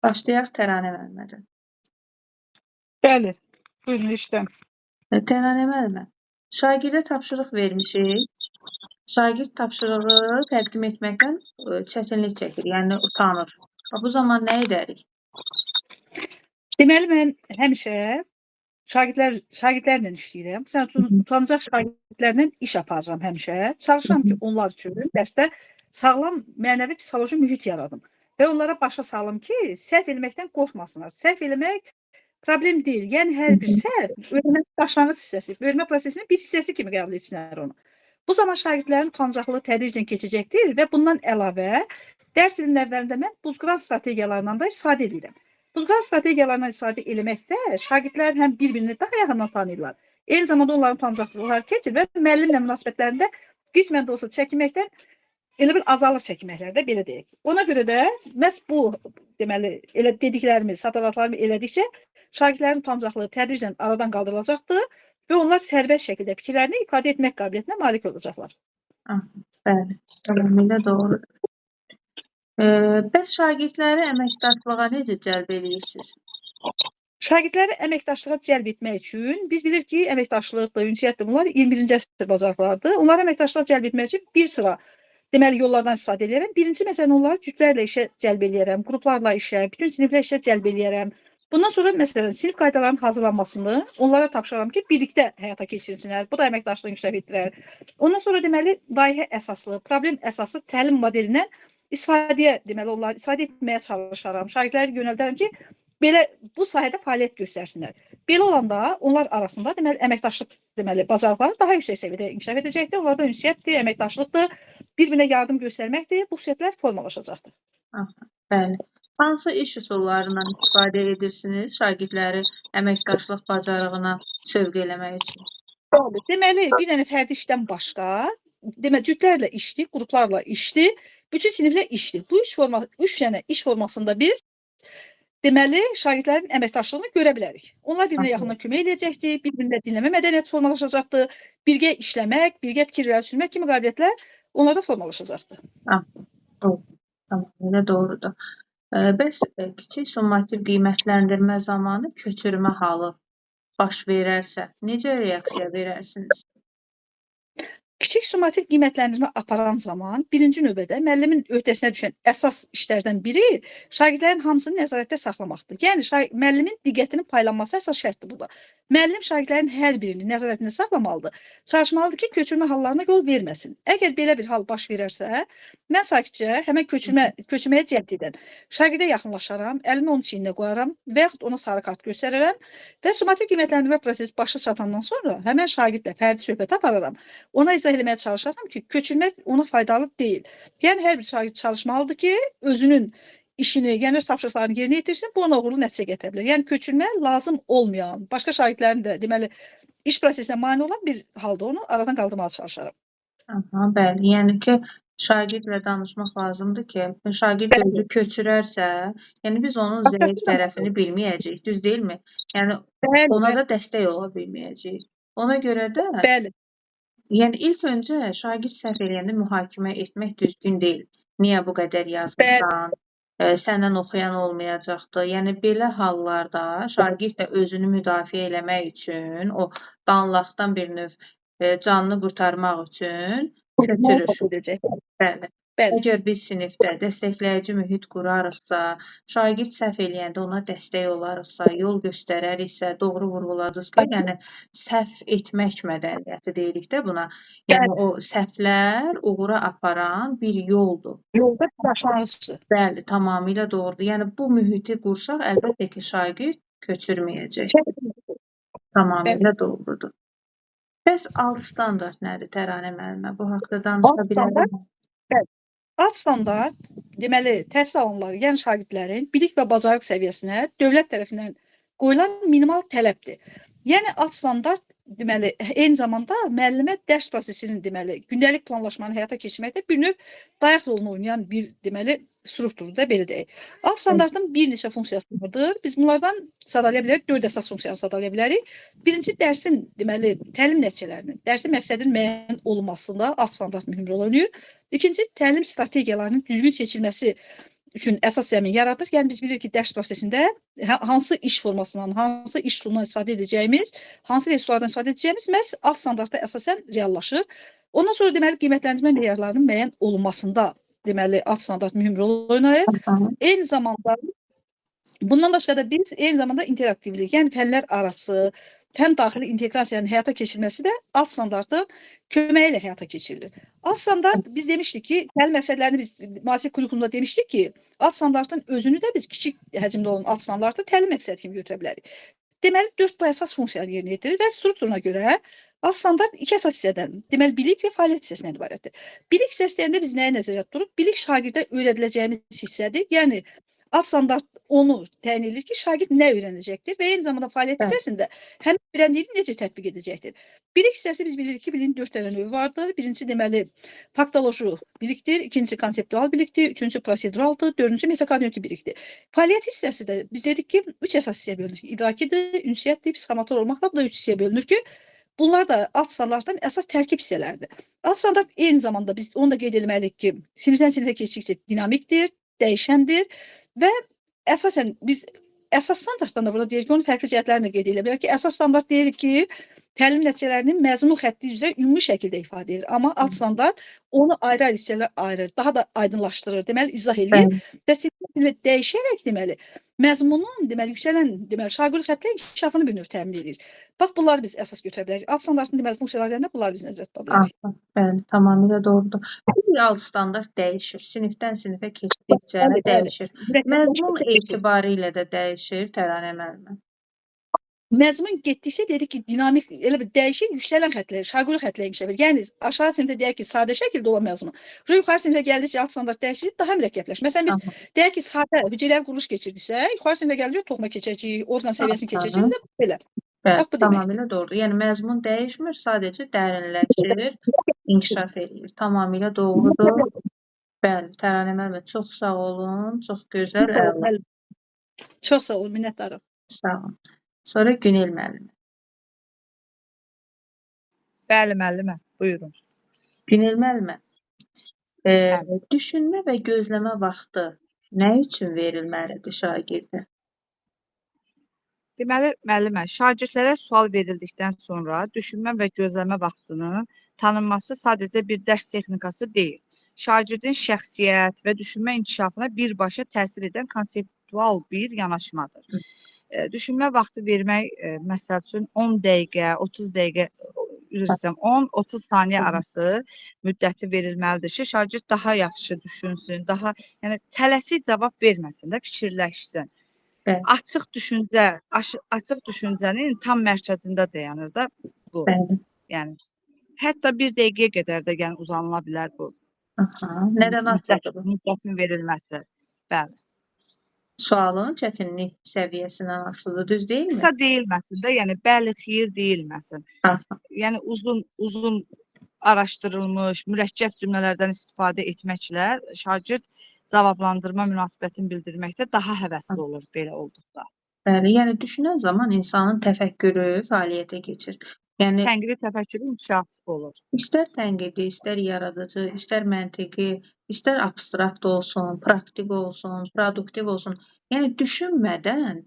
Başlayaq Təranə müəllimədən. Bəli, buyurun işləm. Təranə müəllimə, şagirdə tapşırıq vermişik. Şagird tapşırığı təqdim etməkdən çətinlik çəkir, yəni utanır. Bu zaman nə edərik? Deməli, mən həmişə şagirdlərlə işləyirəm. Məsələn üçün, utanacaq şagirdlərlə iş aparıram həmişə. Çalışıram ki, onlar üçün dərsdə sağlam mənəvi psixoloji mühit yaradım. Və onlara başa salım ki, səhv eləməkdən qorxmasınlar. Səhv eləmək problem deyil. Yəni, hər bir səhv öyrənmənin başlanğıc hissəsi, öyrənmə prosesinin bir hissəsi kimi qəbul etsinlər onu. Bu zaman şagirdlərin utancaqlığı tədricən keçəcəkdir və bundan əlavə dərs ilinin əvvəlində mən buzqıran strategiyalarından da istifadə edirəm. Buzqıran strategiyalarından istifadə eləməkdə şagirdlər həm bir-birini daha yaxından tanıyırlar. Eyni zamanda onların utancaqlıqları keçir və müəllimlə münasibətlərində qismən də olsa çəkinməkdən elə bir azalır çəkinməklər də, belə deyək. Ona görə də məhz bu, deməli, elə dediklərimiz, sadalatlarımı elədikcə şagirdlərin utancaqlığı tədricən aradan qaldırılacaqdır və onlar sərbəst şəkildə fikirlərini ifadə etmək qabiliyyətinə malik olacaqlar. Bəli, tamamilə doğrudur. Bəs şagirdləri əməkdaşlığa necə cəlb edirsiniz? Şagirdləri əməkdaşlığa cəlb etmək üçün biz bilirik ki, əməkdaşlıqdır, ünsiyyətdir, bunlar 21-ci əsr bacarıqlardır. Onları əməkdaşlığa cəlb etmək üçün bir sıra deməli yollardan istifadə edirəm. Birinci, məsələn, onları cütlərlə işə cəlb edirəm, qruplarla işə, bütün siniflə işə cəlb edirəm. Bundan sonra, məsələn, sinif qaydalarının hazırlanmasını onlara tapşırıram ki, birlikdə həyata keçirsinlər. Bu da əməkdaşlığı inkişaf etdirər. Ondan sonra, deməli, layihə əsaslı, problem əsaslı təlim modelindən istifadə etməyə çalışaram. Şagirdləri yönəldirəm ki, belə bu sahədə fəaliyyət göstərsinlər. Belə olanda onlar arasında deməli əməkdaşlıq bacarıqları daha yüksək səviyyədə inkişaf edəcəkdir. Onlarda ünsiyyətdir, əməkdaşlıqdır, bir-birinə yardım göstərməkdir. Bu xüsusiyyətlər formalaşacaqdır. Bəli. Hansı iş üsullarından istifadə edirsiniz şagirdləri əməkdaşlıq bacarığına sövq eləmək üçün? Deməli, bir dənə fərdi işdən başqa, cütlərlə işdir, qruplarla işdir, bütün siniflə işdir. Bu üç dənə iş formasında biz deməli, şagirdlərin əməkdaşlığını görə bilərik. Onlar bir-birinə yaxından kömək edəcəkdir, bir-birində dinləmə mədəniyyəti formalaşacaqdır, birgə işləmək, birgə fikirlər sürmək kimi qabiliyyətlər onlarda formalaşacaqdır. Tamamilə doğrudur. Bəs kiçik summativ qiymətləndirmə zamanı köçürmə halı baş verərsə, necə reaksiya verərsiniz? Kiçik summativ qiymətləndirmə aparan zaman birinci növbədə müəllimin öhdəsinə düşən əsas işlərdən biri şagirdlərin hamısını nəzarətdə saxlamaqdır. Yəni, müəllimin diqqətinin paylanması əsas şərtdir burada. Müəllim şagirdlərin hər birini nəzarətində saxlamalıdır. Çalışmalıdır ki, köçürmə hallarına yol verməsin. Əgər belə bir hal baş verərsə, mən sakitcə həmən köçürməyə cəhd edən şagirdə yaxınlaşaram, əlimi onun çiyninə qoyaram və yaxud ona sarı kart göstərərəm və summativ qiymətləndirmə prosesi başa çatandan sonra həmən şagirdlə fərdi söhbət apararam. Ona izah eləməyə çalışaram ki, köçürmək ona faydalı deyil. Yəni, hər bir şagird çalışmalıdır ki, özünün işini, yəni öz tapşırıqlarını yerinə yetirsin, bu ona uğurlu nəticə gətirə bilər. Yəni, köçürmə lazım olmayan, başqa şagirdlərin də deməli, iş prosesinə mane olan bir halda onu aradan qaldırmağa çalışaram. Bəli, yəni ki, şagirdlə danışmaq lazımdır ki, şagird özü köçürərsə, yəni biz onun zəif tərəfini bilməyəcəyik, düz deyilmi? Yəni, ona da dəstək ola bilməyəcəyik. Ona görə də yəni ilk öncə şagird səhv eləyəndə mühakimə etmək düzgün deyil. Niyə bu qədər yazmışsan? Səndən oxuyan olmayacaqdır. Yəni belə hallarda şagird də özünü müdafiə eləmək üçün, o danlaqdan bir növ canını qurtarmaq üçün köçürür. Bəli. Əgər biz sinifdə dəstəkləyici mühit qurarıqsa, şagird səhv eləyəndə ona dəstək olarıqsa, yol göstərəriksə, doğru vurğuladınız ki, yəni səhv etmək mədəniyyəti deyirik də buna. Yəni o səhvlər uğura aparan bir yoldur. Yolda başlanğıcdır. Bəli, tamamilə doğrudur. Yəni bu mühiti qursaq, əlbəttə ki, şagird köçürməyəcək. Tamamilə doğrudur. Bəs alt standart nədir Təranə müəllimə? Bu haqda danışa bilərik. Alt standart, deməli, təhsil alanlar, yəni şagirdlərin bilik və bacarıq səviyyəsinə dövlət tərəfindən qoyulan minimal tələbdir. Yəni, alt standart, deməli, eyni zamanda müəllimə dərs prosesinin, deməli, gündəlik planlaşmanı həyata keçirməkdə bir növ dayaq rolunu oynayan bir, deməli, strukturdur da, belə deyək. Alt standartın bir neçə funksiyası vardır. Biz bunlardan sadalaya bilərik, 4 əsas funksiyanı sadalaya bilərik. Birinci, dərsin, deməli, təlim nəticələrinin, dərsin məqsədinin müəyyən olunmasında alt standart mühüm rol oynayır. İkinci, təlim strategiyalarının düzgün seçilməsi üçün əsas zəmin yaradır. Yəni biz bilirik ki, dərs prosesində hansı iş formasından, hansı iş üsulundan istifadə edəcəyimiz, hansı resurslardan istifadə edəcəyimiz məhz alt standartda əsasən reallaşır. Ondan sonra deməli qiymətləndirmə meyarlarının müəyyən olunmasında deməli alt standart mühüm rol oynayır. Eyni zamanda bundan başqa da biz eyni zamanda interaktivlik, yəni fənlər arası həm daxili inteqrasiyanın həyata keçirilməsi də alt standartın köməyi ilə həyata keçirilir. Alt standart biz demişdik ki, təlim məqsədlərini biz müasir kurikulumda demişdik ki, alt standartın özünü də biz kiçik həcmdə olan alt standartı təlim məqsədi kimi götürə bilərik. Deməli 4 bu əsas funksiyanı yerinə yetirir və strukturuna görə alt standart 2 əsas hissədən, deməli bilik və fəaliyyət hissəsindən ibarətdir. Bilik hissəsində biz nəyə nəzərdə tuturuq? Bilik şagirdə öyrədiləcəyimiz hissədir. Yəni alt standart onu təyin edir ki, şagird nə öyrənəcəkdir və eyni zamanda fəaliyyət hissəsində həm öyrəndiyini necə tətbiq edəcəkdir. Bilik hissəsi biz bilirik ki, biliyin 4 dənə növü vardır. Birincisi deməli faktoloji bilikdir, ikincisi konseptual bilikdir, üçüncüsü proseduraldır, dördüncüsü metakognitiv bilikdir. Fəaliyyət hissəsi də biz dedik ki, 3 əsas hissəyə bölünür. İdrakidir, ünsiyyətdir, psixomotor olmaqla bu da 3 hissəyə bölünür ki, bunlar da alt standartdan əsas tərkib hissələrdir. Alt standart eyni zamanda biz onu da qeyd etməliyik ki, sinifdən sinifə keçdikcə dinamikdir, dəyişəndir və əsasən biz əsas standartdan da burada deyirik ki, onun fərqli cəhətlərini qeyd edə bilərik ki, əsas standart deyirik ki, təlim nəticələrinin məzmun xətti üzrə ümumi şəkildə ifadə edir. Amma alt standart onu ayrı-ayrı hissələrə ayırır, daha da aydınlaşdırır, deməli izah edir və sinifə dəyişərək deməli məzmunun deməli yüksələn deməli şagird xəttlə inkişafını bir növ təmin edir. Bax bunları biz əsas götürə bilərik. Alt standartın deməli funksiyalarında bunları biz nəzərdə tuta bilərik. Bəli, tamamilə doğrudur. Bir alt standart dəyişir. Sinifdən sinifə keçdikcə dəyişir. Məzmun etibarı ilə də dəyişir, Təranə müəllimə. Məzmun getdikcə dedik ki, dinamik elə bir dəyişir, yüksələn xəttlər, şagird xəttlə inkişaf edir. Yəni aşağı sinifdə deyək ki, sadə şəkildə olan məzmun. Yuxarı sinifə gəldikcə alt standart dəyişir, daha mürəkkəbləşir. Məsələn biz deyək ki, sadə hüceyrəvi quruluş keçirdirsə, yuxarı sinifə gəldikcə toxuma keçəcəyik, orqan səviyyəsini keçəcəyik də belə. Bəli, tamamilə doğrudur. Yəni məzmun dəyişmir, sadəcə dərinləşir, inkişaf edir. Tamamilə doğrudur. Bəli, Təranə müəllimə çox sağ olun, çox gözəl, əla. Çox sağ olun, minnətdarım. Sağ olun. Sonra Günel müəllimə. Bəli, müəllimə, buyurun. Günel müəllimə, düşünmə və gözləmə vaxtı nə üçün verilməlidir şagirdə? Deməli, müəllimə, şagirdlərə sual verildikdən sonra düşünmə və gözləmə vaxtının tanınması sadəcə bir dərs texnikası deyil. Şagirdin şəxsiyyət və düşünmə inkişafına birbaşa təsir edən konseptual bir yanaşmadır. Düşünmə vaxtı vermək, məsəl üçün 10 dəqiqə, 30 dəqiqə, üzr istəyirəm, 10-30 saniyə arası müddəti verilməlidir ki, şagird daha yaxşı düşünsün, daha, yəni tələsik cavab verməsin də, fikirləşsin. Açıq düşüncənin tam mərkəzində dayanır da bu. Yəni hətta 1 dəqiqəyə qədər də yəni uzanıla bilər bu. Nədən asılıdır bu? Müddətin verilməsi. Bəli. Sualın çətinlik səviyyəsindən asılıdır, düz deyilmi? Qısa deyilməsin də, yəni bəli, xeyir deyilməsin. Yəni uzun araşdırılmış, mürəkkəb cümlələrdən istifadə etməklə şagird cavablandırma münasibətini bildirməkdə daha həvəsli olur belə olduqda. Bəli, yəni düşünən zaman insanın təfəkkürü fəaliyyətə keçir. Yəni tənqidi təfəkkürü inkişaf olur. İstər tənqidi, istər yaradıcı, istər məntiqi, istər abstrakt olsun, praktik olsun, produktiv olsun. Yəni düşünmədən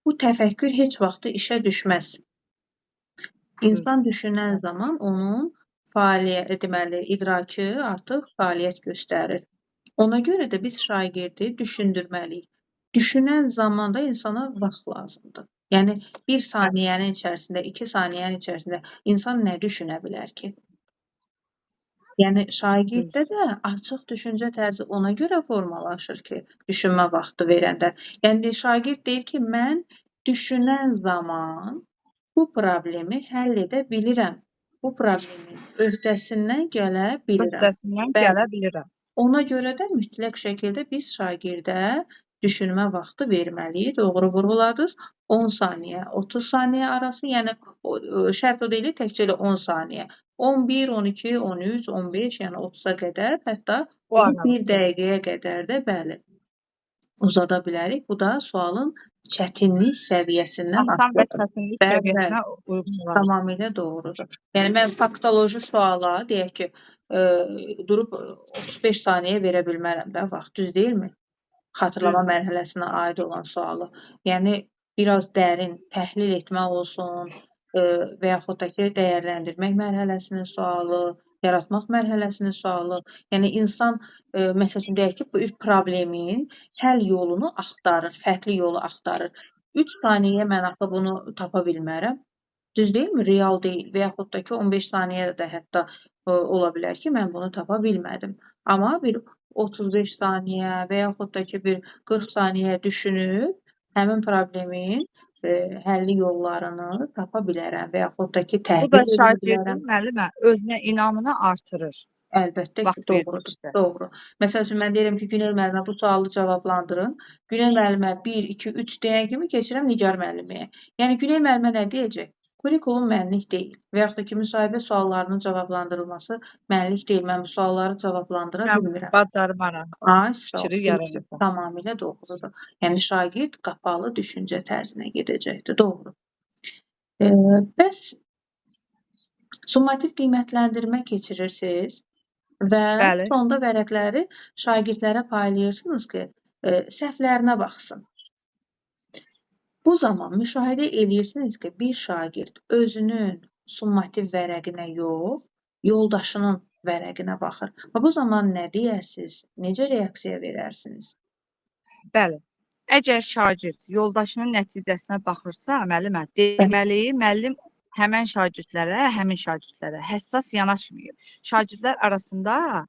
bu təfəkkür heç vaxt işə düşməz. İnsan düşünən zaman onun fəaliyyət, deməli, idraki artıq fəaliyyət göstərir. Ona görə də biz şagirdi düşündürməliyik. Düşünən zamanda insana vaxt lazımdır. Yəni 1 saniyənin içərisində, 2 saniyənin içərisində insan nə düşünə bilər ki? Yəni şagirddə də açıq düşüncə tərzi ona görə formalaşır ki, düşünmə vaxtı verəndə. Yəni şagird deyir ki, mən düşünən zaman bu problemi həll edə bilirəm. Bu problemin öhdəsindən gələ bilirəm. Ona görə də mütləq şəkildə biz şagirdə düşünmə vaxtı verməliyik. Doğru vurğuladınız. 10 saniyə, 30 saniyə arası, yəni şərt o deyil, təkcə 10 saniyə. 11, 12, 13, 15, yəni 30-a qədər, hətta 1 dəqiqəyə qədər də bəli uzada bilərik. Bu da sualın çətinlik səviyyəsindən asılıdır. Tamamilə doğrudur. Yəni mən faktoloji suala deyək ki, durub 35 saniyə verə bilmərəm də vaxt, düz deyilmi? xatırlama Düzdür. mərhələsinə aid olan sualı. Yəni biraz dərin təhlil etmək olsun, və yaxud da ki, dəyərləndirmək mərhələsinin sualı, yaratmaq mərhələsinin sualı. Yəni insan, məsəl üçün deyək ki, bu bir problemin həll yolunu axtarır, fərqli yolu axtarır. 3 saniyəyə mən axı bunu tapa bilmərəm. Düz deyilmi? Real deyil və yaxud da ki, 15 saniyədə də hətta ola bilər ki, mən bunu tapa bilmədim. Amma bir 35 saniyə və yaxud da ki, bir 40 saniyə düşünüb həmin problemin həlli yollarını tapa bilərəm və yaxud da ki, Bu da təhlil edə şagirdin bilərəm. müəllimə özünə inamını artırır. Əlbəttə ki, Vaxt doğrudur, verdikcə. doğru. Məsəl üçün mən deyirəm ki, Günel müəllimə bu sualı cavablandırın. Günel müəllimə 1, 2, 3 deyən kimi keçirəm Nigar müəlliməyə. Yəni Günel müəllimə nə deyəcək? Kurikulum mənlik deyil və yaxud da ki, müsahibə suallarının cavablandırılması mənlik deyil. Mən bu sualları cavablandıra Mən bilmirəm. bacarmaram. Ay, sağ ol. Fikri yaradacaq. Tamamilə doğrudur. Yəni şagird qapalı düşüncə tərzinə gedəcəkdir. Doğru. Bəs summativ qiymətləndirmə keçirirsiniz və Bəli. sonda vərəqləri şagirdlərə paylayırsınız ki, səhvlərinə baxsın. Bu zaman müşahidə eləyirsiniz ki, bir şagird özünün summativ vərəqinə yox, yoldaşının vərəqinə baxır. Və bu zaman nə deyərsiniz? Necə reaksiya verərsiniz? Bəli. Əgər şagird yoldaşının nəticəsinə baxırsa, müəllimə, deməli, müəllim həmin şagirdlərə həssas yanaşmayıb. Şagirdlər arasında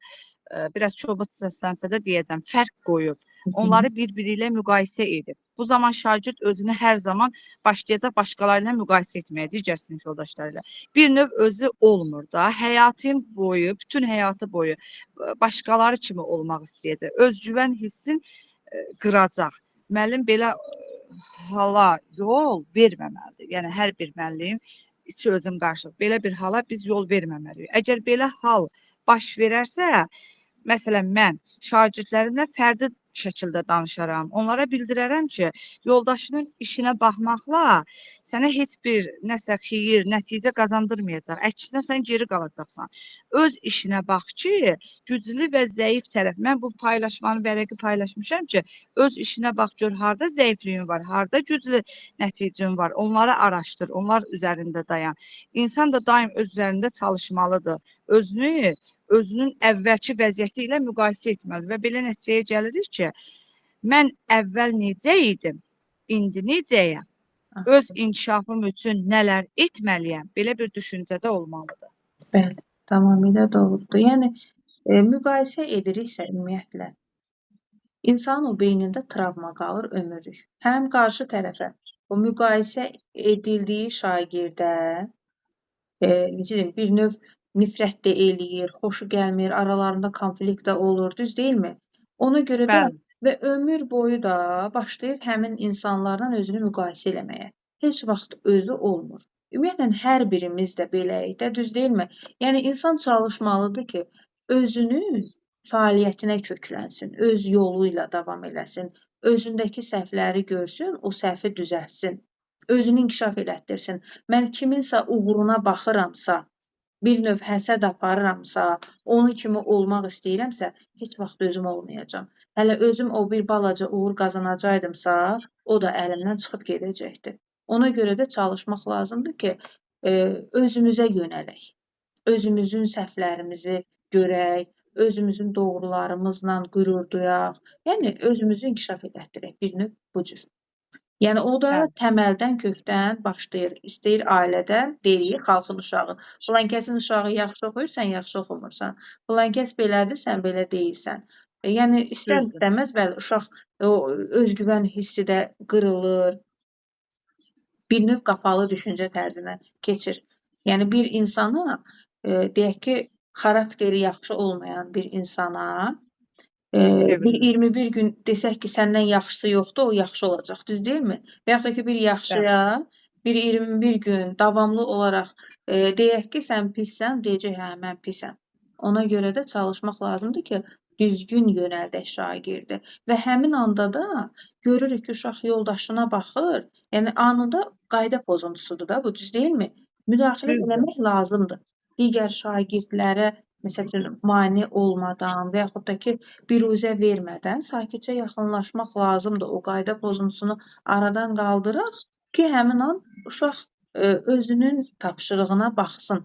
biraz çobud səslənsə də deyəcəm, fərq qoyub. Onları bir-biri ilə müqayisə edib. Bu zaman şagird özünü hər zaman başlayacaq başqaları ilə müqayisə etməyə, digər sinif yoldaşları ilə. Bir növ özü olmur da, bütün həyatı boyu başqaları kimi olmaq istəyəcək. Özgüvən hissin qıracaq. Müəllim belə hala yol verməməlidir. Yəni hər bir müəllim içi özüm qarşılıq. Belə bir hala biz yol verməməliyik. Əgər belə hal baş verərsə, məsələn mən şagirdlərimlə fərdi şəkildə danışaram. Onlara bildirərəm ki, yoldaşının işinə baxmaqla sənə heç bir nəsə xeyir, nəticə qazandırmayacaq. Əksinə sən geri qalacaqsan. Öz işinə bax ki, güclü və zəif tərəf. Mən bu vərəqi paylaşmışam ki, öz işinə bax gör, harda zəifliyin var, harda güclü nəticən var. Onları araşdır, onlar üzərində dayan. İnsan da daim öz üzərində çalışmalıdır. Özünün əvvəlki vəziyyəti ilə müqayisə etməli və belə nəticəyə gəlirik ki, mən əvvəl necə idim, indi necəyəm, öz inkişafım üçün nələr etməliyəm, belə bir düşüncədə olmalıdır. Bəli, tamamilə doğrudur. Yəni müqayisə ediriksə ümumiyyətlə, insanın o beynində travma qalır ömürlük. Həm qarşı tərəfə o müqayisə edildiyi şagirdə necə deyim, bir növ nifrət də eləyir, xoşu gəlmir, aralarında konflikt də olur, düz deyilmi? Ona görə də Bəli. və ömür boyu da başlayır həmin insanlarla özünü müqayisə eləməyə. Heç vaxt özü olmur. Ümumiyyətlə hər birimiz də beləyik də, düz deyilmi? Yəni insan çalışmalıdır ki, özünün fəaliyyətinə köklənsin, öz yolu ilə davam eləsin, özündəki səhvləri görsün, o səhvi düzəltsin, özünü inkişaf elətdirsin. Mən kiminsə uğuruna baxıramsa, bir növ həsəd aparıramsa, onun kimi olmaq istəyirəmsə, heç vaxt özüm olmayacam. Hələ özüm o bir balaca uğur qazanacaydımsa, o da əlimdən çıxıb gedəcəkdir. Ona görə də çalışmaq lazımdır ki, özümüzə yönələk. Özümüzün səhvlərimizi görək, özümüzün doğrularımızla qürur duyaq. Yəni özümüzü inkişaf elətdirək bir növ bu cür. Yəni o da Bəli. təməldən, kökdən başlayır. İstəyir ailədə, deyirik xalqın uşağı. Filan kəsin uşağı yaxşı oxuyur, sən yaxşı oxumursan. Filan kəs belədir, sən belə deyilsən. Yəni Düzdür. istər-istəməz bəli uşaq o özgüvən hissi də qırılır. Bir növ qapalı düşüncə tərzinə keçir. Yəni bir insana deyək ki, xarakteri yaxşı olmayan bir insana bir 21 gün desək ki, səndən yaxşısı yoxdur, o yaxşı olacaq, düz deyilmi? Və yaxud da ki, bir yaxşıya bir 21 gün davamlı olaraq deyək ki, sən pissən, deyəcək, hə, mən pisəm. Ona görə də çalışmaq lazımdır ki, düzgün yönəldək şagirdi və həmin anda da görürük ki, uşaq yoldaşına baxır, yəni anında qayda pozuntusudur da bu, düz deyilmi? Müdaxilə Düzdür. eləmək lazımdır. Digər şagirdlərə məsəl üçün mane olmadan və yaxud da ki, biruzə vermədən sakitcə yaxınlaşmaq lazımdır. O qayda pozuntusunu aradan qaldıraq ki, həmin an uşaq özünün tapşırığına baxsın.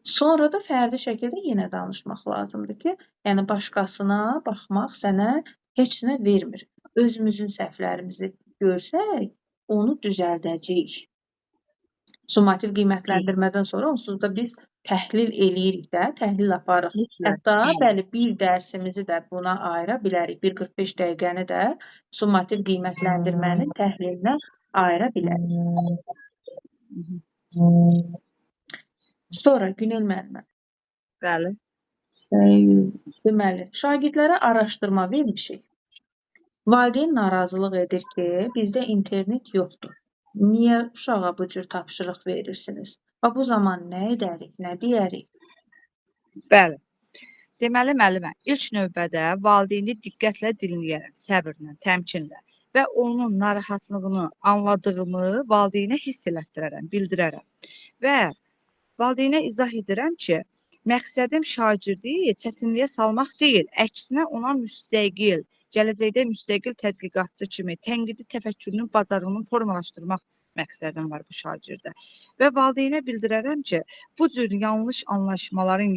Sonra da fərdi şəkildə yenə danışmaq lazımdır ki, yəni başqasına baxmaq sənə heç nə vermir. Özümüzün səhvlərimizi görsək, onu düzəldəcəyik. Summativ qiymətləndirmədən sonra onsuz da biz təhlil eləyirik də, təhlil aparırıq. Hətta bəli, bir dərsimizi də buna ayıra bilərik. 1-45 dəqiqəni də summativ qiymətləndirmənin təhlilinə ayıra bilərik. Sonra Günel müəllimə, Bəli. deməli, şagirdlərə araşdırma vermişik. Valideyn narazılıq edir ki, bizdə internet yoxdur. Niyə uşağa bu cür tapşırıq verirsiniz? Və bu zaman nə edərik, nə deyərik? Bəli. Deməli, müəllimə, ilk növbədə valideyni diqqətlə dinləyərəm, səbirlə, təmkinlə və onun narahatlığını anladığımı valideynə hiss elətdirərəm, bildirərəm. Və valideynə izah edirəm ki, məqsədim şagirdi çətinliyə salmaq deyil, əksinə ona müstəqil, gələcəkdə müstəqil tədqiqatçı kimi tənqidi təfəkkürünün bacarığını formalaşdırmaq məqsədim var bu şagirdə. Və valideynə bildirərəm ki, bu cür yanlış anlaşmaların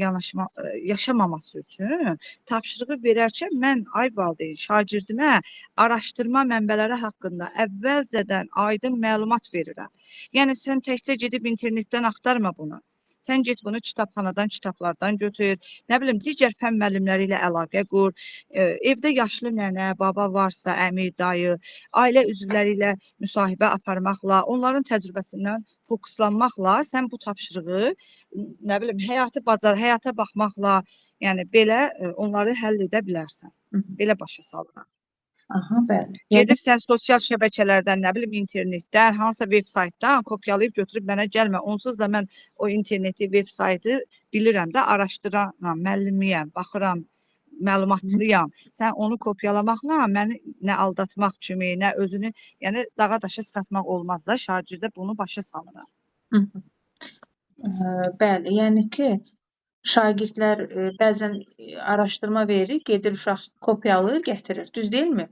yaşamaması üçün tapşırığı verərkən mən valideyn şagirdimə araşdırma mənbələri haqqında əvvəlcədən aydın məlumat verirəm. Yəni sən təkcə gedib internetdən axtarma bunu. Sən get bunu kitabxanadan, kitablardan götür, nə bilim, digər fən müəllimləri ilə əlaqə qur, evdə yaşlı nənə, baba varsa, əmi, dayı, ailə üzvləri ilə müsahibə aparmaqla, onların təcrübəsindən fokuslanmaqla sən bu tapşırığı, nə bilim, həyata baxmaqla, yəni belə onları həll edə bilərsən. Belə başa salıram. Aha, bəli. Gedib sən sosial şəbəkələrdən, nə bilim, internetdən, hansısa veb-saytdan kopyalayıb götürüb mənə gəlmə. Onsuz da mən o interneti, veb-saytı bilirəm də, araşdıram, müəllimiyəm, baxıram, məlumatlıyam. Sən onu kopyalamaqla məni nə aldatmaq kimi, nə özünü, yəni dağa daşa çıxartmaq olmaz da, şagirdə bunu başa salıram. Bəli, yəni ki, şagirdlər bəzən araşdırma verir, gedir uşaq kopyalayır, gətirir, düz deyilmi?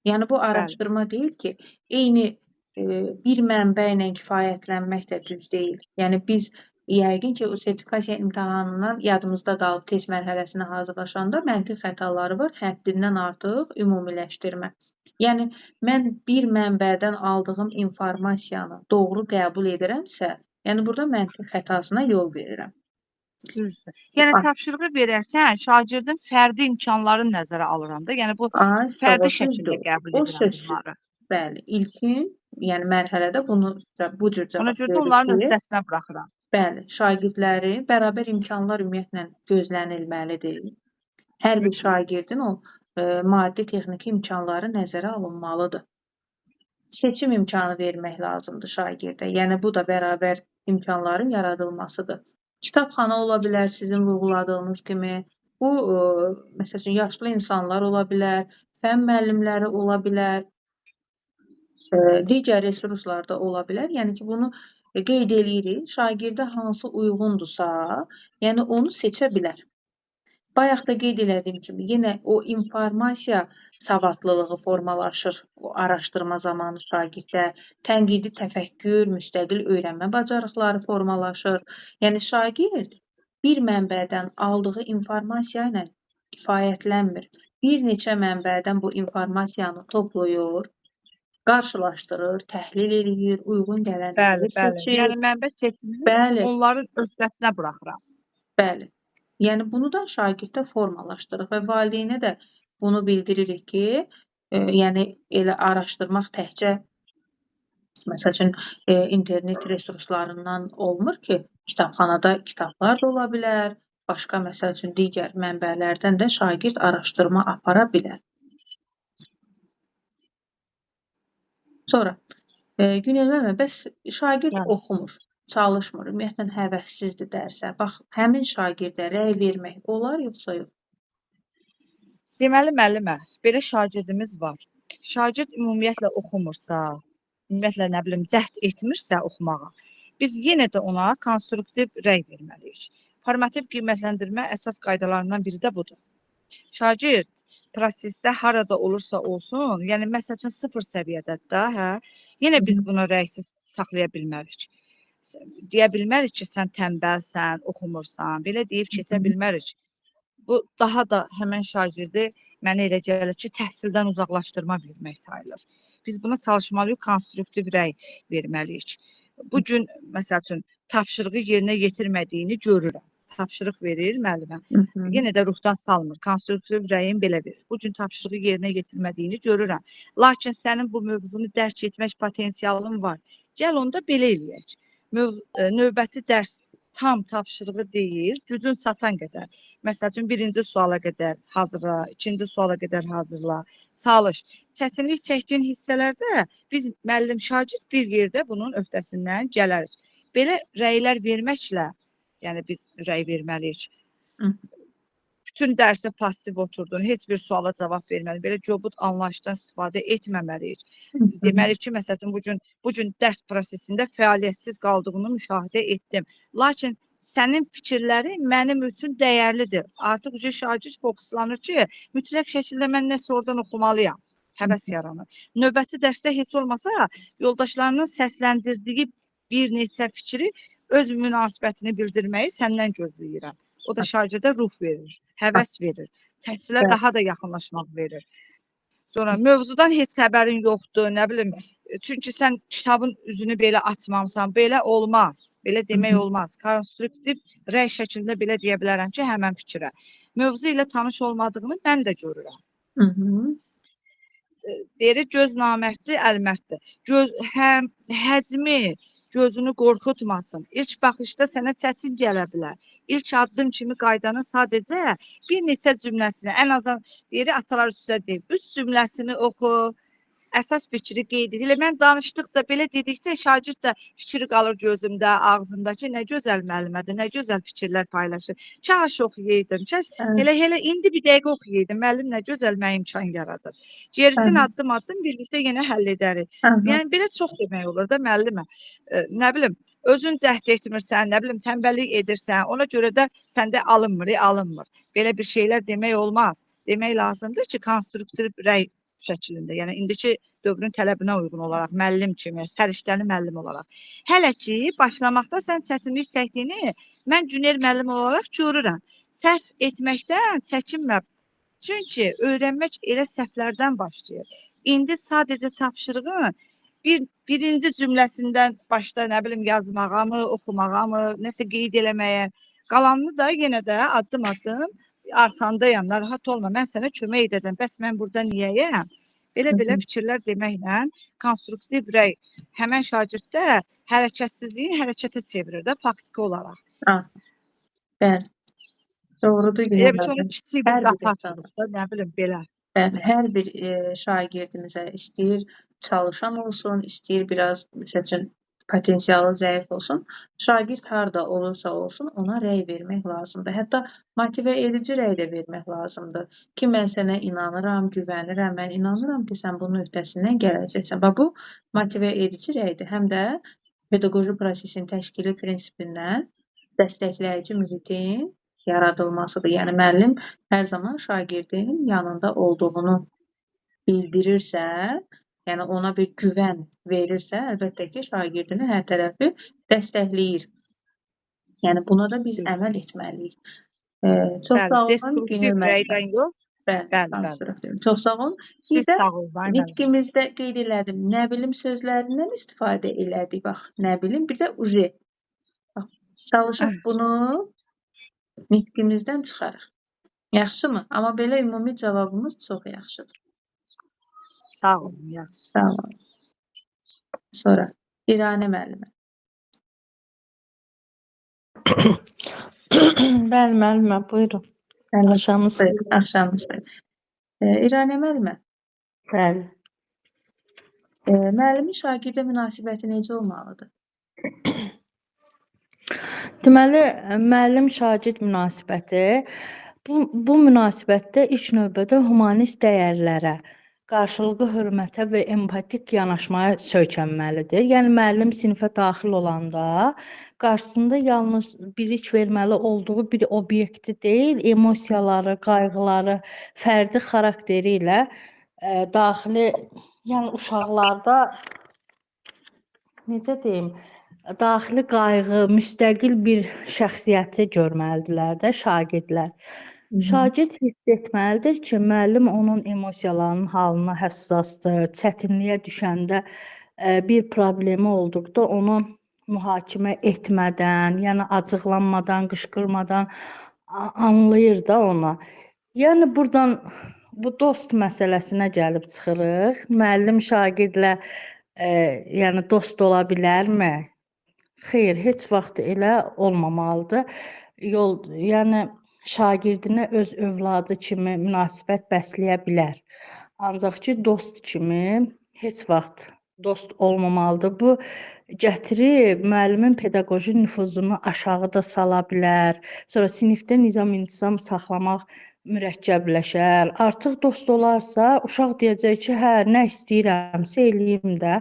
Yəni bu araşdırma deyil ki, eyni bir mənbə ilə kifayətlənmək də düz deyil. Yəni biz yəqin ki, o sertifikasiya imtahanından yadımızda qalıb test mərhələsinə hazırlaşanda məntiq xətaları var, həddindən artıq ümumiləşdirmə. Yəni mən bir mənbədən aldığım informasiyanı doğru qəbul edirəmsə, yəni burada məntiq xətasına yol verirəm. Düzdür. Yəni tapşırığı verərsən, şagirdin fərdi imkanlarını nəzərə alıram da. Yəni bu fərdi şəkildə qəbul edirəm bunları. Bəli, ilkin, yəni mərhələdə bunu bu cür cavab Ona görə də onların öhdəsinə buraxıram. Bəli, şagirdlərin bərabər imkanlar ümumiyyətlə gözlənilməlidir. Hər bir şagirdin o maddi texniki imkanları nəzərə alınmalıdır. Seçim imkanı vermək lazımdır şagirdə. Yəni bu da bərabər imkanların yaradılmasıdır. Kitabxana ola bilər sizin vurğuladığınız kimi. Bu, məsəl üçün, yaşlı insanlar ola bilər, fən müəllimləri ola bilər, digər resurslar da ola bilər. Yəni ki, bunu qeyd eləyirik. Şagirdə hansı uyğundursa, yəni onu seçə bilər. Bayaq da qeyd elədiyim kimi, yenə o informasiya savadlılığı formalaşır o araşdırma zamanı şagirddə. Tənqidi təfəkkür, müstəqil öyrənmə bacarıqları formalaşır. Yəni şagird bir mənbədən aldığı informasiya ilə kifayətlənmir. Bir neçə mənbədən bu informasiyanı toplayır, qarşılaşdırır, təhlil eləyir, uyğun gələnləri seçir. Yəni mənbə seçimini onların öhdəsinə buraxıram. Bəli. Yəni bunu da şagirddə formalaşdırır və valideynə də bunu bildiririk ki, yəni elə araşdırmaq təkcə məsəl üçün internet resurslarından olmur ki, kitabxanada kitablar da ola bilər, başqa məsəl üçün digər mənbələrdən də şagird araşdırma apara bilər. Sonra Günel müəllimə, bəs şagird oxumur, çalışmır, ümumiyyətlə həvəssizdir dərsə. Bax, həmin şagirdə rəy vermək olar yoxsa yox? Deməli, müəllimə, belə şagirdimiz var. Şagird ümumiyyətlə oxumursa, ümumiyyətlə nə bilim, cəhd etmirsə oxumağa, biz yenə də ona konstruktiv rəy verməliyik. Formativ qiymətləndirmə əsas qaydalarından biri də budur. Şagird prosesdə harada olursa olsun, yəni məsəl üçün 0 səviyyədədir də, hə, yenə biz buna rəksiz saxlaya bilmərik. Deyə bilmərik ki, sən tənbəlsən, oxumursan, belə deyib keçə bilmərik. Bu daha da həmən şagirdi mənə elə gəlir ki, təhsildən uzaqlaşdırma vermək sayılır. Biz buna çalışmalıyıq, konstruktiv rəy verməliyik. Bu gün məsəl üçün tapşırığı yerinə yetirmədiyini görürəm. Tapşırıq verir müəllimə. Yenə də ruhdan salmır. Konstruktiv rəyin belə verir. Bu gün tapşırığı yerinə yetirmədiyini görürəm. Lakin sənin bu mövzunu dərk etmək potensialın var. Gəl onda belə eləyək. Növbəti dərs tam tapşırığı deyil, gücün çatan qədər. Məsəl üçün birinci suala qədər hazırla, ikinci suala qədər hazırla, çalış. Çətinlik çəkdiyin hissələrdə biz müəllim şagird bir yerdə bunun öhdəsindən gələrik. Belə rəylər verməklə, yəni biz rəy verməliyik. Bütün dərsə pasiv oturdun, heç bir suala cavab verməliyik. Belə cobud anlayışdan istifadə etməməliyik. Deməliyik ki, məsələn, bu gün dərs prosesində fəaliyyətsiz qaldığını müşahidə etdim. Lakin sənin fikirlərin mənim üçün dəyərlidir. Artıq şagird fokuslanır ki, mütləq şəkildə mən nəsə oradan oxumalıyam. Həvəs yaranır. Növbəti dərsdə heç olmasa yoldaşlarının səsləndirdiyi bir neçə fikri öz münasibətini bildirməyi səndən gözləyirəm. O da şagirdə ruh verir, həvəs verir, təhsilə daha da yaxınlaşmaq verir. Sonra mövzudan heç xəbərin yoxdur, nə bilim, çünki sən kitabın üzünü belə açmamısan, belə olmaz, belə demək olmaz. Konstruktiv rəy şəklində belə deyə bilərəm ki, həmən fikrə. Mövzu ilə tanış olmadığını mən də görürəm. Deyir, göz namərddir, əl mərddir. Həm həcmi, gözünü qorxutmasın. İlk baxışda sənə çətin gələ bilər. İlk addım kimi qaydanın sadəcə bir neçə cümləsini, ən azından deyir, atalar üstə deyib, 3 cümləsini oxu, əsas fikri qeyd edir. Mən danışdıqca, belə dedikcə şagird də fikri qalır gözümdə, ağzımda ki, nə gözəl müəllimədir, nə gözəl fikirlər paylaşır. Kaş oxuyaydım, kaş elə indi bir dəqiqə oxuyaydım, müəllim nə gözəl mənə imkan yaradır. Gerisini addım-addım birlikdə yenə həll edərik. Yəni belə çox demək olur da müəllimə. Nə bilim, özün cəhd etmirsən, nə bilim, tənbəllik edirsən, ona görə də səndə alınmır. Belə bir şeylər demək olmaz. Demək lazımdır ki, konstruktiv rəy şəklində, yəni indiki dövrün tələbinə uyğun olaraq, müəllim kimi, səriştəli müəllim olaraq. Hələ ki, başlamaqda sən çətinlik çəkdiyini mən Günel müəllim olaraq görürəm. Səhv etməkdən çəkinmə. Çünki öyrənmək elə səhvlərdən başlayır. İndi sadəcə tapşırığın birinci cümləsindən başda, nə bilim, yazmağa mı, oxumağa mı, nəsə qeyd eləməyə, qalanını da yenə də addım-addım arxandayam, narahat olma, mən sənə kömək edəcəm. Bəs mən burada niyəyəm? Belə fikirlər deməklə konstruktiv rəy həmən şagirddə hərəkətsizliyi hərəkətə çevirir də faktiki olaraq. Bəli. Doğrudur. Elə bir sonra kiçik bir qapı açılır da, nə bilim, belə. Bəli, hər bir şagirdimizə istəyir çalışan olsun, istəyir biraz, məsəl üçün, potensialı zəif olsun, şagird harda olursa olsun, ona rəy vermək lazımdır. Hətta motivə edici rəy də vermək lazımdır ki, mən sənə inanıram, güvənirəm, mən inanıram ki, sən bunun öhdəsindən gələcəksən. Və bu motivə edici rəydir. Həm də pedaqoji prosesin təşkili prinsipindən dəstəkləyici mühitin yaradılmasıdır. Yəni, müəllim hər zaman şagirdin yanında olduğunu bildirirsə, yəni ona bir güvən verirsə, əlbəttə ki, şagirdini hər tərəfli dəstəkləyir. Yəni, buna da biz əməl etməliyik. Çox sağ olun, Günel müəllimə. Bəli. Çox sağ olun. Siz sağ olun. Nitqimizdə qeyd elədim, nə bilim sözlərindən istifadə elədik. Bax, nə bilim, bir də uje. Bax, çalışıb bunu nitqimizdən çıxarıq. Yaxşımı? Amma belə ümumi cavabımız çox yaxşıdır. Sağ olun, yaxşı. Sağ olun. Sonra İranə müəllimə. Bəli, müəllimə, buyurun. Axşamınız xeyir. Axşamınız xeyir. İranə müəllimə. Bəli. Müəllimin şagirdə münasibəti necə olmalıdır? Deməli, müəllim-şagird münasibəti bu münasibətdə ilk növbədə humanist dəyərlərə, qarşılıqlı hörmətə və empatik yanaşmaya söykənməlidir. Yəni müəllim sinifə daxil olanda qarşısında yalnız bilik verməli olduğu bir obyekti deyil, emosiyaları, qayğıları, fərdi xarakteri ilə daxili, yəni uşaqlarda necə deyim, daxili qayğı, müstəqil bir şəxsiyyəti görməlidirlər də şagirdlər. Şagird hiss etməlidir ki, müəllim onun emosiyalarının halına həssasdır, çətinliyə düşəndə bir problemi olduqda onu mühakimə etmədən, yəni acıqlanmadan, qışqırmadan anlayır da ona. Yəni buradan bu dost məsələsinə gəlib çıxırıq. Müəllim şagirdlə yəni dost ola bilərmi? Xeyr, heç vaxt elə olmamalıdır. Yəni şagirdinə öz övladı kimi münasibət bəsləyə bilər. Ancaq ki, dost kimi heç vaxt dost olmamalıdır. Bu gətirib müəllimin pedaqoji nüfuzunu aşağıda sala bilər. Sonra sinifdə nizam-intizam saxlamaq mürəkkəbləşər. Artıq dost olarsa, uşaq deyəcək ki, hə, nə istəyirəmsə eləyim də.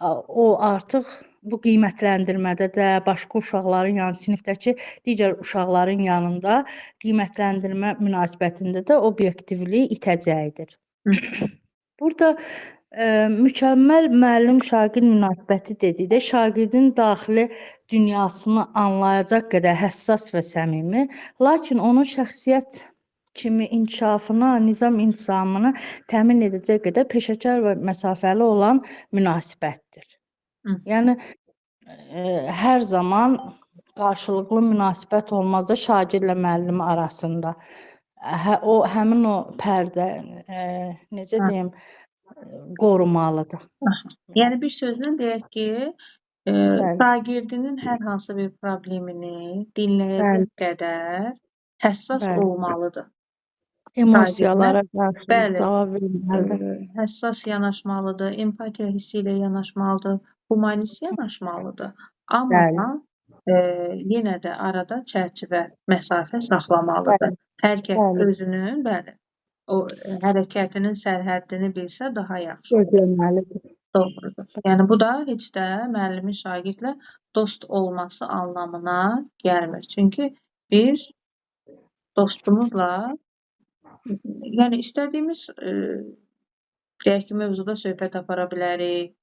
O artıq bu qiymətləndirmədə də başqa uşaqların yanında, sinifdəki digər uşaqların yanında qiymətləndirmə münasibətində də obyektivlik itəcəkdir. Burada mükəmməl müəllim-şagird münasibəti dedikdə şagirdin daxili dünyasını anlayacaq qədər həssas və səmimi, lakin onun şəxsiyyət kimi inkişafına, nizam-intizamını təmin edəcək qədər peşəkar və məsafəli olan münasibətdir. Yəni hər zaman qarşılıqlı münasibət olmaz da şagirdlə müəllim arasında. O həmin o pərdə necə deyim, qorumalıdır. Yəni bir sözlə deyək ki, şagirdinin hər hansı bir problemini dinləyəcək qədər həssas olmalıdır. Emosiyalara qarşı Bəli. cavab verməlidir. Həssas yanaşmalıdır, empatiya hissi ilə yanaşmalıdır, humanist yanaşmalıdır. Amma yenə də arada çərçivə, məsafə saxlamalıdır. Hər kəs özünün, o hərəkətinin sərhəddini bilsə daha yaxşı olur. Gözləməlidir. Doğrudur. Yəni bu da heç də müəllimin şagirdlə dost olması anlamına gəlmir. Çünki biz dostumuzla yəni istədiyimiz deyək ki, mövzuda söhbət apara bilərik.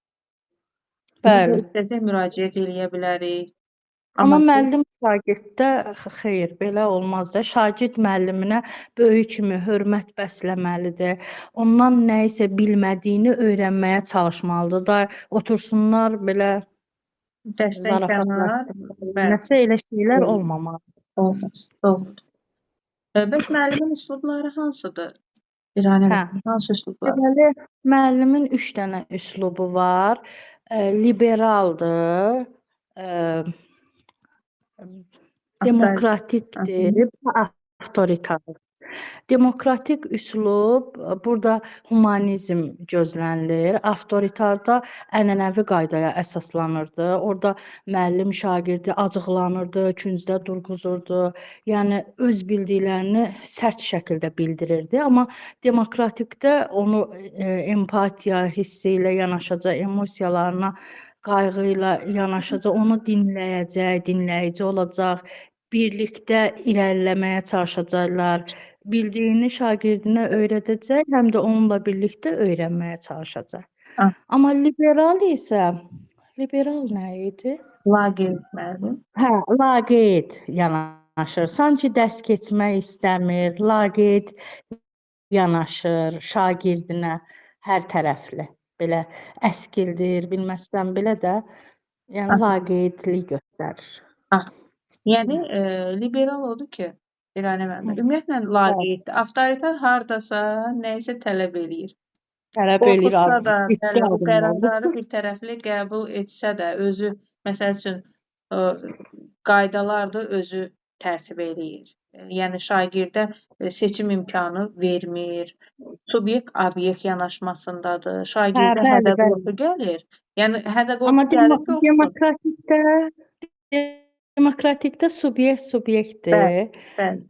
Bəli. İstəsək müraciət eləyə bilərik. Amma müəllim şagirddə xeyr, belə olmaz da. Şagird müəlliminə böyük kimi hörmət bəsləməlidir. Ondan nə isə bilmədiyini öyrənməyə çalışmalıdır da. Otursunlar belə dəstəklər, nəsə elə şeylər olmamalıdır. Olmaz, doğrudur. Bəs müəllimin üslubları hansıdır? Hansı üslublar? Deməli, müəllimin 3 dənə üslubu var. Liberaldır, demokratikdir, avtoritardır. Demokratik üslub, burada humanizm gözlənilir. Avtoritarda ənənəvi qaydaya əsaslanırdı. Orada müəllim şagirdi acıqlanırdı, küncdə durğuzurdu. Yəni öz bildiklərini sərt şəkildə bildirirdi. Amma demokratikdə onu empatiya hissi ilə yanaşacaq, emosiyalarına, qayğı ilə yanaşacaq, onu dinləyəcək, dinləyici olacaq. Birlikdə irəliləməyə çalışacaqlar. Bildiyini şagirdinə öyrədəcək, həm də onunla birlikdə öyrənməyə çalışacaq. Amma liberal isə, liberal nə idi? Laqeyd müəllim. Hə, laqeyd yanaşır. Sanki dərs keçmək istəmir, laqeyd yanaşır şagirdinə hər tərəfli. Belə əskildir, bilməzsən belə də, yəni laqeydlik göstərir. Yəni liberal odur ki, ümumiyyətlə laqeyddir. Avtoritar hardasa nəyisə tələb eləyir. Qorxutsa da, bu qərarları bir tərəfli qəbul etsə də, özü, məsəl üçün, qaydalar da özü tərtib eləyir. Yəni şagirdə seçim imkanı vermir. Subyekt-obyekt yanaşmasındadır. Şagirdə hədə-qorxu gəlir. Yəni hədə-qorxu gəlir çoxdur. Demokratikdə subyekt-subyektdir.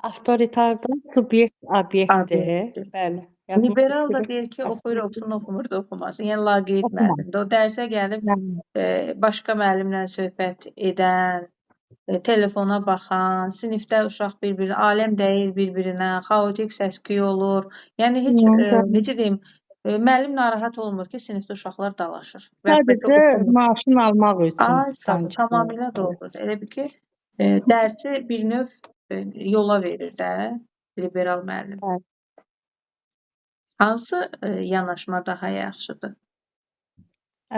Avtoritarda subyekt-obyektdir. Bəli. Yadıma Liberal da düşürüb. deyir ki, oxuyur Əslində oxusun, oxumur da oxumasın. Yəni laqeyd oxumam. müəllimdir. O dərsə gəlib Yəni, başqa müəllimlə söhbət edən, telefona baxan, sinifdə uşaq bir-birinə, aləm dəyir bir-birinə, xaotik səs-küy olur. Yəni heç bəli. necə deyim, müəllim narahat olmur ki, sinifdə uşaqlar dalaşır və yaxud da ki, Sadəcə oxumur. maaşını almaq üçün Ay, sağ ol, sanki. tamamilə Belə. doğrudur. Elə bil ki, dərsi bir növ yola verir də liberal müəllim. Bəli. Hansı yanaşma daha yaxşıdır?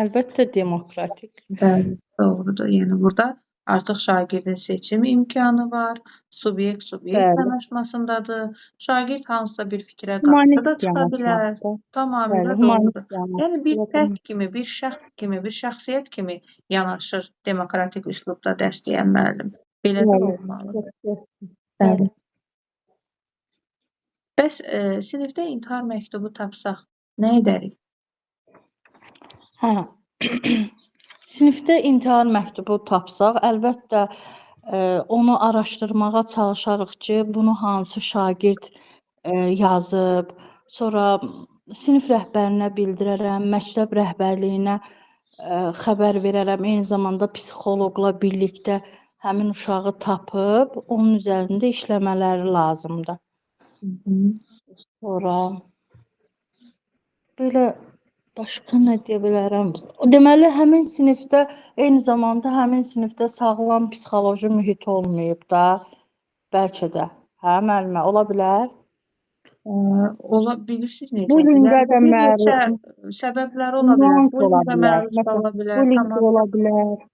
Əlbəttə demokratik. Bəli, doğrudur. Yəni burada artıq şagirdin seçim imkanı var, subyekt Bəli. yanaşmasındadır. Şagird hansısa bir fikrə qarşı da Humanist çıxa bilər. yanaşmaqda. Tamamilə Bəli, doğrudur. humanist Yəni bir yanaşmaqda. fərd kimi, bir şəxs kimi, bir şəxsiyyət kimi yanaşır demokratik üslubda dərs deyən müəllim. Belə də Bəli. olmalıdır. Bəli. Bəli. Bəs sinifdə intihar məktubu tapsaq nə edərik? Hə. Sinifdə imtahan məktubu tapsaq, əlbəttə onu araşdırmağa çalışarıq ki, bunu hansı şagird yazıb. Sonra sinif rəhbərinə bildirərəm, məktəb rəhbərliyinə xəbər verərəm. Eyni zamanda psixoloqla birlikdə həmin uşağı tapıb onun üzərində işləmələri lazımdır. Sonra belə başqa nə deyə bilərəm? Deməli, həmin sinifdə eyni zamanda həmin sinifdə sağlam psixoloji mühit olmayıb da, bəlkə də. Hə, müəllimə, ola bilər? Ola bilirsiniz necədir? Bullyingə Yəni bu də bir neçə məruz səbəblər ola bilər. nüans ola Bullyingə bilər. məruz Məsələn, qala bilər. bullying Tamam. ola bilər.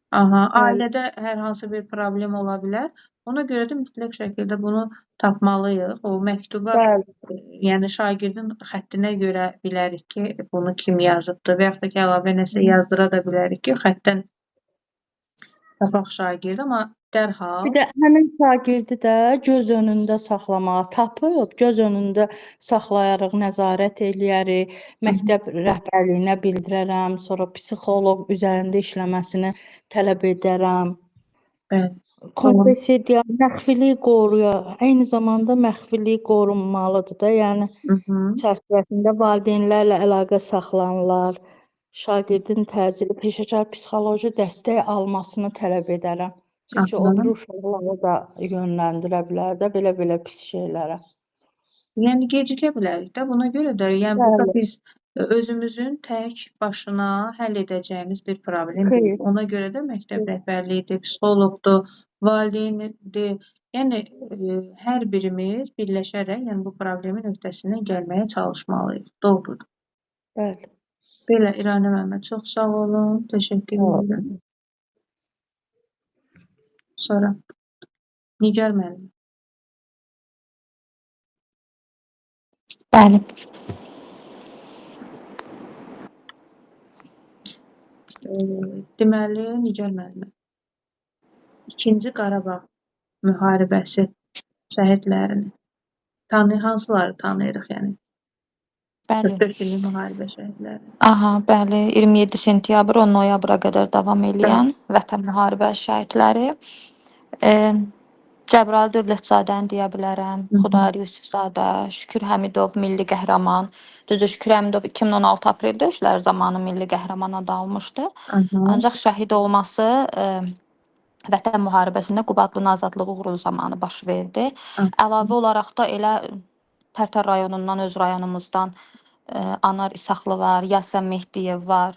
Aha, Bəli. ailədə hər hansı bir problem ola bilər. Ona görə də mütləq şəkildə bunu tapmalıyıq. O məktuba Bəli. yəni şagirdin xəttinə görə bilərik ki, bunu kim yazıbdı və yaxud da ki, əlavə nəsə yazdıra da bilərik ki, xəttdən tapaq şagird, amma dərhal Bir də həmin şagirdi də göz önündə saxlamağa tapıb, göz önündə saxlayarıq, nəzarət eləyərik, məktəb rəhbərliyinə bildirərəm, sonra psixoloq üzərində işləməsini tələb edərəm. bəli. Konfessiya, məxfilik qoruya, eyni zamanda məxfilik qorunmalıdır da. Yəni çərçivəsində valideynlərlə əlaqə saxlanılar, şagirdin təcili peşəkar psixoloji dəstək almasını tələb edərəm. Çünki o biri uşaqları da yönləndirə bilər də belə pis şeylərə. Yəni gecikə bilərik də. Buna görə də yəni burada Bəli. biz özümüzün tək başına həll edəcəyimiz bir problem Xeyr. deyil. Ona görə də məktəb rəhbərliyidir, psixoloqdur, valideyndir. Yəni hər birimiz birləşərək yəni bu problemin öhdəsindən gəlməyə çalışmalıyıq. Doğrudur. Bəli. Belə İranə müəllimə çox sağ olun. Təşəkkür edirəm. Sonra Nigar müəllim. Bəli. Deməli Nigar müəllimə. 2-ci Qarabağ müharibəsi şəhidlərini hansıları tanıyırıq yəni? Bəli. 44 illik müharibə şəhidləri. Aha, bəli. 27 sentyabr 10 noyabra qədər davam edən Vətən müharibəsi şəhidləri. Cəbrayıl Dövlətzadəni deyə bilərəm, Xudayar Yusifzadə, Şükür Həmidov milli qəhrəman. Düzdür, Şükür Həmidov 2016 aprel döyüşləri zamanı milli qəhrəman adı almışdı. Ancaq şəhid olması Vətən müharibəsində Qubadlının azadlığı uğrulu zamanı baş verdi. Əlavə olaraq da elə Tərtər rayonundan, öz rayonumuzdan Anar İsaxlı var, Yasən Mehdiyev var.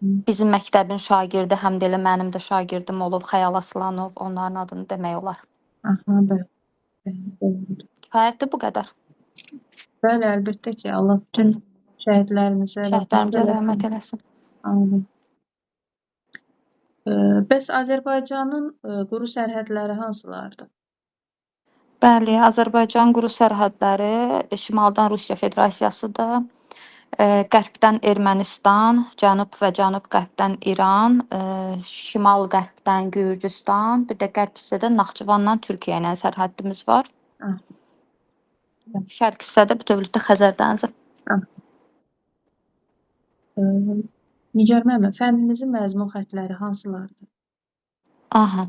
Bizim məktəbin şagirdi, həm də elə mənim də şagirdim olub, Xəyal Aslanov, onların adını demək olar. Aha, bəli. Kifayətdir bu qədər. Bəli, əlbəttə ki, Allah bütün şəhidlərimizə rəhmət eləsin. Amin. Bəs Azərbaycanın quru sərhədləri hansılardır? Bəli, Azərbaycan quru sərhədləri şimaldan Rusiya Federasiyasıdır. Qərbdən Ermənistan, cənub və cənub-qərbdən İran, şimal-qərbdən Gürcüstan, bir də qərb hissədə Naxçıvanla Türkiyə ilə sərhədimiz var. Şərq hissədə bütövlükdə Xəzər dənizi. Nigar müəllimə, fənnimizin məzmun xəttləri hansılardır? Aha.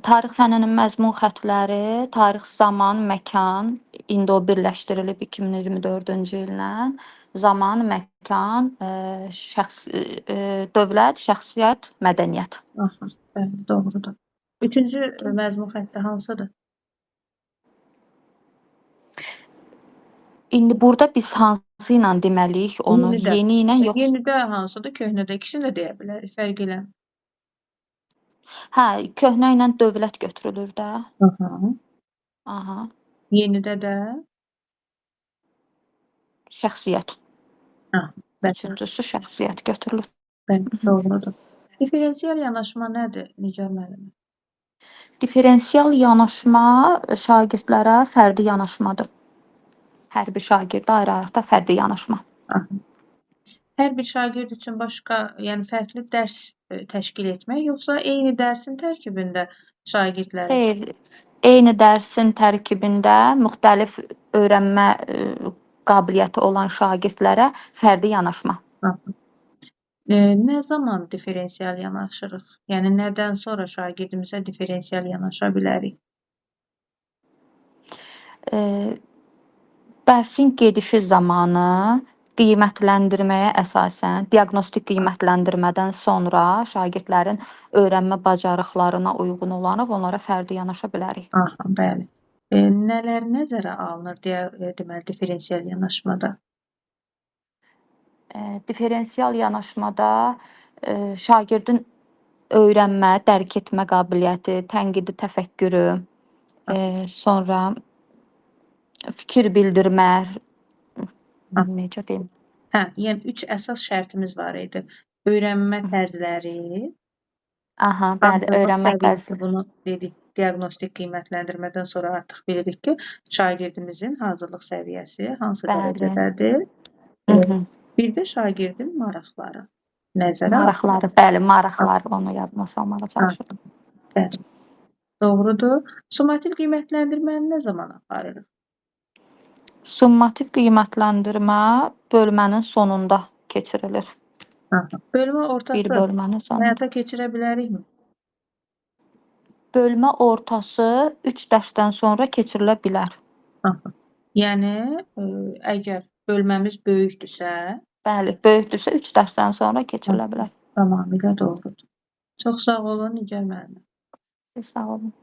Tarix fənninin məzmun xəttləri, tarix, zaman, məkan, indi o birləşdirilib 2024-cü illə. Zaman, məkan, dövlət, şəxsiyyət, mədəniyyət. Aha, bəli, doğrudur. Üçüncü məzmun xətti hansıdır? İndi burada biz hansı ilə deməliyik onu? Yenidə. Yeni ilə yoxsa? Yenidə hansıdır, köhnədə? İkisini də deyə bilərik, fərq elə. Hə, köhnə ilə dövlət götürülür də. Aha. Aha. Yenidə də Şəxsiyyət. hə, bəli, Üçüncüsü şəxsiyyət götürülür. bəli, doğrudur. Differensial yanaşma nədir, Nigar müəllimə? Differensial yanaşma şagirdlərə fərdi yanaşmadır. Hər bir şagirdə ayrı-ayrıqda fərdi yanaşma. Aha. Hər bir şagird üçün başqa, yəni fərqli dərs təşkil etmək, yoxsa eyni dərsin tərkibində şagirdləri? Xeyr, eyni dərsin tərkibində müxtəlif öyrənmə qabiliyyəti olan şagirdlərə fərdi yanaşma. Aha. Nə zaman differensial yanaşırıq? Yəni nədən sonra şagirdimizə differensial yanaşa bilərik? Dərsin gedişi zamanı qiymətləndirməyə əsasən, diaqnostik qiymətləndirmədən sonra şagirdlərin öyrənmə bacarıqlarına uyğun olaraq onlara fərdi yanaşa bilərik. Aha, bəli. Nələr nəzərə alınır deməli differensial yanaşmada? Differensial yanaşmada şagirdin öyrənmə, dərk etmə qabiliyyəti, tənqidi təfəkkürü, sonra fikir bildirmə, necə deyim? Hə, yəni 3 əsas şərtimiz var idi. Öyrənmə tərzləri, Aha, bəli, hazırlıq öyrənmə səviyyəsi, tərzi. bunu dedik, diaqnostik qiymətləndirmədən sonra artıq bilirik ki, şagirdimizin hazırlıq səviyyəsi hansı Bəli. dərəcədədir. Mhm. Bir də şagirdin maraqları nəzərə Maraqları, bəli, maraqları onu yadıma salmağa çalışıram. Bəli. Doğrudur. Summativ qiymətləndirməni nə zaman aparırıq? Summativ qiymətləndirmə bölmənin sonunda keçirilir. Aha. Bölmə Bir ortası bölmənin sonunda. həyata keçirə bilərikmi? Bölmə ortası 3 dərsdən sonra keçirilə bilər. Aha. Yəni əgər bölməmiz böyükdürsə, Bəli, böyükdürsə 3 dərsdən sonra keçirilə bilər. tamamilə doğrudur. Çox sağ olun Nigar müəllimə. Siz sağ olun.